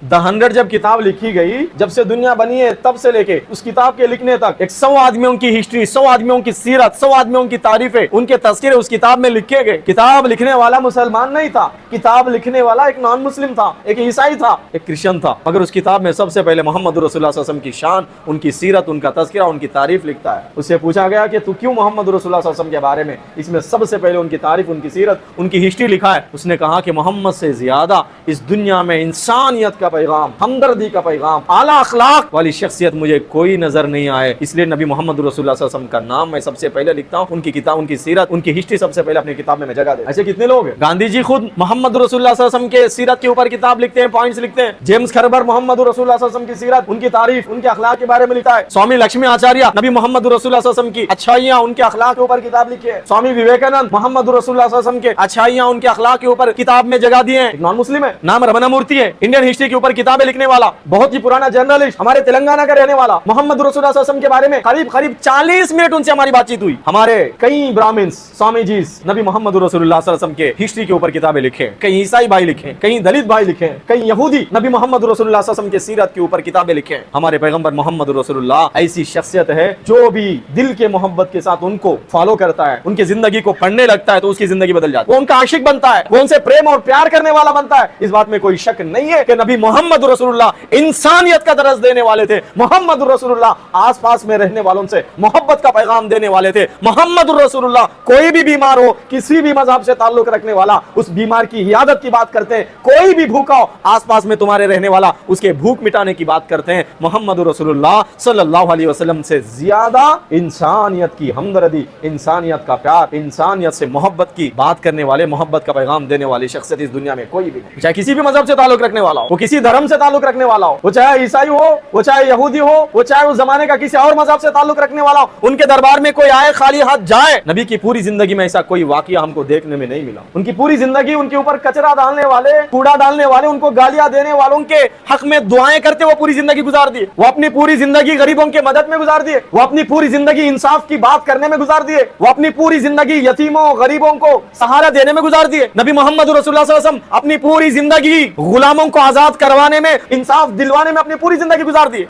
100 जब किताब लिखी गई, जब से दुनिया बनी है तब से लेके उस किताब के लिखने तक 100 आदमियों की हिस्ट्री, 100 आदमियों की सीरत, 100 आदमियों की तारीफें, उनके तज़किरे उस किताब में लिखे गए। किताब लिखने वाला मुसलमान नहीं था, किताब लिखने वाला एक नॉन मुस्लिम था, एक ईसाई था, एक क्रिश्चियन था, मगर उस किताब में सबसे पहले मोहम्मद रसूलुल्लाह सल्लल्लाहु अलैहि वसल्लम की शान, उनकी सीरत, उनका तज़किरा, उनकी तारीफ लिखता है। उससे पूछा गया कि तू क्यों मोहम्मद रसूलुल्लाह सल्लल्लाहु अलैहि वसल्लम के बारे में इसमें सबसे पहले उनकी तारीफ, उनकी सीरत, उनकी हिस्ट्री लिखा है? उसने कहा कि मोहम्मद से ज्यादा इस दुनिया में इंसानियत का पैगाम, हमदर्दी का पैगाम, आला अखलाक वाली शख्सियत मुझे कोई नजर नहीं आए, इसलिए नबी मोहम्मद रसूलुल्लाह सल्लल्लाहु अलैहि वसल्लम का नाम मैं सबसे पहले लिखता हूँ, उनकी किताब, उनकी सीरत, उनकी हिस्ट्री सबसे पहले अपनी किताब में मैं जगह दे। ऐसे कितने लोग हैं? गांधी जी खुद मोहम्मद रसूलुल्लाह सल्लल्लाहु अलैहि वसल्लम के सीरत के ऊपर किताब लिखते हैं, पॉइंट्स लिखते हैं। जेम्स खरबर मोहम्मद रसूलुल्लाह सल्लल्लाहु अलैहि वसल्लम की सीरत, उनकी तारीफ, उनके अखलाक के बारे में लिखा है। स्वामी लक्ष्मी आचार्य नबी मोहम्मद रसूलुल्लाह सल्लल्लाहु अलैहि वसल्लम की अच्छाइयां, उनके अखलाक के ऊपर किताब लिखी है। स्वामी विवेकानंद मोहम्मद रसूलुल्लाह सल्लल्लाहु अलैहि वसल्लम के अच्छाइयां, उनके अखलाक के ऊपर किताब में जगह दिए हैं। नॉन मुस्लिम है, नाम रमना मूर्ति है, इंडियन हिस्ट्री के ऊपर किताबें लिखने वाला, बहुत ही पुराना जर्नलिस्ट, हमारे तेलंगाना का रहने वाला, मोहम्मद रसूलुल्लाह सल्लल्लाहु अलैहि वसल्लम के बारे में करीब 40 मिनट उनसे हमारी बातचीत हुई। हमारे कई ब्राह्मण्स, स्वामी जी नबी मोहम्मद रसूलुल्लाह सल्लल्लाहु अलैहि वसल्लम के हिस्ट्री के ऊपर किताबें लिखे, कई ईसाई भाई लिखे, कई दलित भाई लिखे, कई यहूदी नबी मोहम्मद रसूलुल्लाह सल्लल्लाहु अलैहि वसल्लम के सीरत के ऊपर किताबें लिखे। हमारे पैगंबर मोहम्मद रसूलुल्लाह ऐसी शख्सियत है जो भी दिल के मोहब्बत के साथ उनको फॉलो करता है, उनकी जिंदगी को पढ़ने लगता है तो उसकी जिंदगी बदल जाती है, वो उनका आशिक बनता है, वो उनसे प्रेम और प्यार करने वाला बनता है। इस बात में कोई शक नहीं है कि नबी मोहम्मद रसूलुल्लाह इंसानियत का दर्स देने वाले थे। मोहम्मद रसूलुल्लाह आसपास में रहने वालों से मोहब्बत का पैगाम देने वाले थे। मोहम्मद रसूलुल्लाह कोई भी बीमार हो, किसी भी मजहब से ताल्लुक रखने वाला, उस बीमार की हियादत की बात करते हैं। कोई भी भूखा हो, आसपास में तुम्हारे रहने वाला, उसके भूख मिटाने की बात करते हैं। मोहम्मद रसूलुल्लाह सल्लल्लाहु अलैहि वसल्लम से ज्यादा इंसानियत की हमदर्दी, इंसानियत का प्यार, इंसानियत से मोहब्बत की बात करने वाले, मोहब्बत का पैगाम देने वाली शख्सियत इस दुनिया में कोई भी नहीं। चाहे किसी भी मजहब से ताल्लुक रखने वाला हो, वो किसी धर्म से ताल्लुक रखने वाला हो, वो चाहे ईसाई हो, वो चाहे यहूदी हो, वो चाहे उस जमाने का किसी और मजहब से ताल्लुक रखने वाला हो, उनके दरबार में कोई आए खाली हाथ जाए। नबी की पूरी जिंदगी में ऐसा कोई वाकया हमको देखने में नहीं मिला। उनकी पूरी जिंदगी उनके ऊपर कचरा डालने वाले, कूड़ा डालने वाले, उनको गालियां देने वालों के हक में दुआएं करते वो पूरी जिंदगी गुजार दिए। वो अपनी पूरी जिंदगी गरीबों के मदद में गुजार दिए, वो अपनी पूरी जिंदगी इंसाफ की बात करने में गुजार दिए, वो अपनी पूरी जिंदगी यतीमों, गरीबों को सहारा देने में गुजार दिए। नबी मोहम्मद रसूलुल्लाह सल्लल्लाहु अलैहि वसल्लम अपनी पूरी जिंदगी गुलामों को आजाद करवाने में, इंसाफ दिलवाने में अपनी पूरी जिंदगी गुजार दिए।